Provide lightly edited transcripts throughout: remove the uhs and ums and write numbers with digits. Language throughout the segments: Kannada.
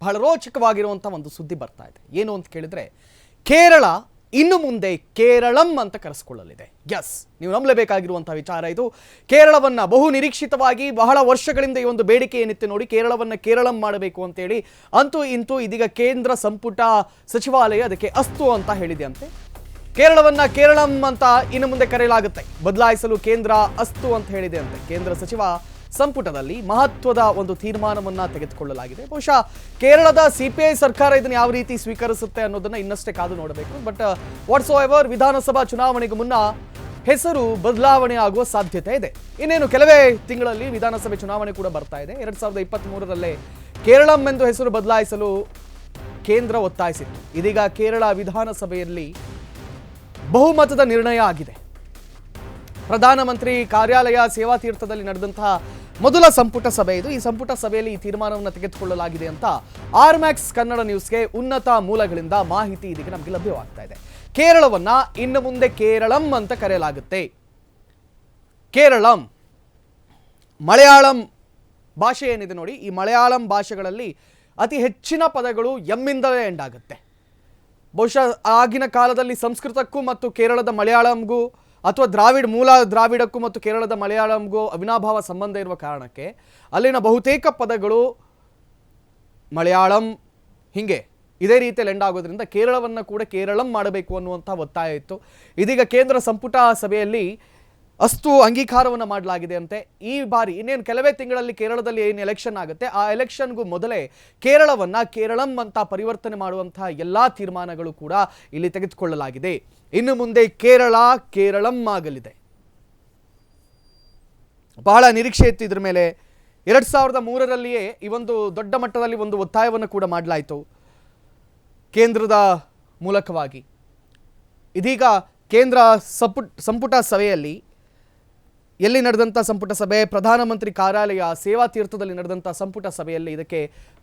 ಬಹಳ ರೋಚಕವಾಗಿರುವಂಥ ಒಂದು ಸುದ್ದಿ ಬರ್ತಾ ಇದೆ. ಏನು ಅಂತ ಕೇಳಿದ್ರೆ, ಕೇರಳ ಇನ್ನು ಮುಂದೆ ಕೇರಳಂ ಅಂತ ಕರೆಸಿಕೊಳ್ಳಲಿದೆ. ಎಸ್, ನೀವು ನಂಬಲೇಬೇಕಾಗಿರುವಂತಹ ವಿಚಾರ ಇದು. ಕೇರಳವನ್ನ ಬಹು ನಿರೀಕ್ಷಿತವಾಗಿ ಬಹಳ ವರ್ಷಗಳಿಂದ ಈ ಒಂದು ಬೇಡಿಕೆ ಏನಿತ್ತು ನೋಡಿ, ಕೇರಳವನ್ನ ಕೇರಳಂ ಮಾಡಬೇಕು ಅಂತೇಳಿ ಅಂತೂ ಇಂತೂ ಇದೀಗ ಕೇಂದ್ರ ಸಂಪುಟ ಸಚಿವಾಲಯ ಅದಕ್ಕೆ ಅಸ್ತು ಅಂತ ಹೇಳಿದೆ ಅಂತೆ. ಕೇರಳವನ್ನ ಕೇರಳಂ ಅಂತ ಇನ್ನು ಮುಂದೆ ಕರೆಯಲಾಗುತ್ತೆ, ಬದಲಾಯಿಸಲು ಕೇಂದ್ರ ಅಸ್ತು ಅಂತ ಹೇಳಿದೆ ಅಂತೆ. ಕೇಂದ್ರ ಸಚಿವ ಸಂಪುಟದಲ್ಲಿ ಮಹತ್ವದ ಒಂದು ತೀರ್ಮಾನವನ್ನ ತೆಗೆದುಕೊಳ್ಳಲಾಗಿದೆ. ಬಹುಶಃ ಕೇರಳದ ಸಿಪಿಐ ಸರ್ಕಾರ ಇದನ್ನು ಯಾವ ರೀತಿ ಸ್ವೀಕರಿಸುತ್ತೆ ಅನ್ನೋದನ್ನ ಇನ್ನಷ್ಟೇ ಕಾದು ನೋಡಬೇಕು. ಬಟ್ ವಾಟ್ಸ್ ಎವರ್, ವಿಧಾನಸಭಾ ಚುನಾವಣೆಗೆ ಮುನ್ನ ಹೆಸರು ಬದಲಾವಣೆ ಆಗುವ ಸಾಧ್ಯತೆ ಇದೆ. ಇನ್ನೇನು ಕೆಲವೇ ತಿಂಗಳಲ್ಲಿ ವಿಧಾನಸಭೆ ಚುನಾವಣೆ ಕೂಡ ಬರ್ತಾ ಇದೆ. 2023ರಲ್ಲೇ ಕೇರಳಂ ಎಂದು ಹೆಸರು ಬದಲಾಯಿಸಲು ಕೇಂದ್ರ ಒತ್ತಾಯಿಸಿತ್ತು. ಇದೀಗ ಕೇರಳ ವಿಧಾನಸಭೆಯಲ್ಲಿ ಬಹುಮತದ ನಿರ್ಣಯ ಆಗಿದೆ. ಪ್ರಧಾನಮಂತ್ರಿ ಕಾರ್ಯಾಲಯ ಸೇವಾತೀರ್ಥದಲ್ಲಿ ನಡೆದಂತಹ ಮೊದಲ ಸಂಪುಟ ಸಭೆ ಇದು. ಈ ಸಂಪುಟ ಸಭೆಯಲ್ಲಿ ಈ ತೀರ್ಮಾನವನ್ನು ತೆಗೆದುಕೊಳ್ಳಲಾಗಿದೆ ಅಂತ ಆರ್ಮ್ಯಾಕ್ಸ್ ಕನ್ನಡ ನ್ಯೂಸ್ಗೆ ಉನ್ನತ ಮೂಲಗಳಿಂದ ಮಾಹಿತಿ ಇದೀಗ ನಮಗೆ ಲಭ್ಯವಾಗ್ತಾ ಇದೆ. ಕೇರಳವನ್ನ ಇನ್ನು ಮುಂದೆ ಕೇರಳಂ ಅಂತ ಕರೆಯಲಾಗುತ್ತೆ. ಕೇರಳಂ ಮಲಯಾಳಂ ಭಾಷೆ ಏನಿದೆ ನೋಡಿ, ಈ ಮಲಯಾಳಂ ಭಾಷೆಗಳಲ್ಲಿ ಅತಿ ಹೆಚ್ಚಿನ ಪದಗಳು ಎಮ್ಮಿಂದಲೇ ಎಂಡ್ ಆಗುತ್ತೆ. ಬಹುಶಃ ಆಗಿನ ಕಾಲದಲ್ಲಿ ಸಂಸ್ಕೃತಕ್ಕೂ ಮತ್ತು ಕೇರಳದ ಮಲಯಾಳಂಗೂ ಅಥವಾ ಮೂಲ ದ್ರಾವಿಡಕ್ಕೂ ಮತ್ತು ಕೇರಳದ ಮಲಯಾಳಂಗೂ ಅವಿನಾಭಾವ ಸಂಬಂಧ ಇರುವ ಕಾರಣಕ್ಕೆ ಅಲ್ಲಿನ ಬಹುತೇಕ ಪದಗಳು ಮಲಯಾಳಂ ಹಿಂಗೆ ಇದೇ ರೀತಿಯಲ್ಲಿ ಎಂಡ್ ಆಗೋದ್ರಿಂದ ಕೇರಳವನ್ನು ಕೂಡ ಕೇರಳಂ ಮಾಡಬೇಕು ಅನ್ನುವಂಥ ಒತ್ತಾಯ ಇತ್ತು. ಇದೀಗ ಕೇಂದ್ರ ಸಂಪುಟ ಸಭೆಯಲ್ಲಿ ಅಷ್ಟು ಅಂಗೀಕಾರವನ್ನು ಮಾಡಲಾಗಿದೆ ಅಂತೆ. ಈ ಬಾರಿ ಇನ್ನೇನು ಕೆಲವೇ ತಿಂಗಳಲ್ಲಿ ಕೇರಳದಲ್ಲಿ ಏನು ಎಲೆಕ್ಷನ್ ಆಗುತ್ತೆ, ಆ ಎಲೆಕ್ಷನ್ಗೂ ಮೊದಲೇ ಕೇರಳವನ್ನು ಕೇರಳಂ ಅಂತ ಪರಿವರ್ತನೆ ಮಾಡುವಂತಹ ಎಲ್ಲ ತೀರ್ಮಾನಗಳು ಕೂಡ ಇಲ್ಲಿ ತೆಗೆದುಕೊಳ್ಳಲಾಗಿದೆ. ಇನ್ನು ಮುಂದೆ ಕೇರಳ ಕೇರಳಂ ಆಗಲಿದೆ. ಬಹಳ ನಿರೀಕ್ಷೆ ಇತ್ತು ಇದರ ಮೇಲೆ. 2003ರಲ್ಲಿಯೇ ಈ ಒಂದು ದೊಡ್ಡ ಮಟ್ಟದಲ್ಲಿ ಒಂದು ಒತ್ತಾಯವನ್ನು ಕೂಡ ಮಾಡಲಾಯಿತು ಕೇಂದ್ರದ ಮೂಲಕವಾಗಿ. ಇದೀಗ ಕೇಂದ್ರ ಸಂಪುಟ ಸಭೆಯಲ್ಲಿ ಎಲ್ಲಿ ನಡೆದಂಥ ಸಂಪುಟ ಸಭೆ, ಪ್ರಧಾನಮಂತ್ರಿ ಕಾರ್ಯಾಲಯ ಸೇವಾತೀರ್ಥದಲ್ಲಿ ನಡೆದಂಥ ಸಂಪುಟ ಸಭೆಯಲ್ಲಿ ಇದಕ್ಕೆ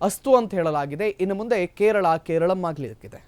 ಅಸ್ತು ಅಂತ ಹೇಳಲಾಗಿದೆ. ಇನ್ನು ಮುಂದೆ ಕೇರಳ ಕೇರಳಂ ಆಗಲಿದೆ.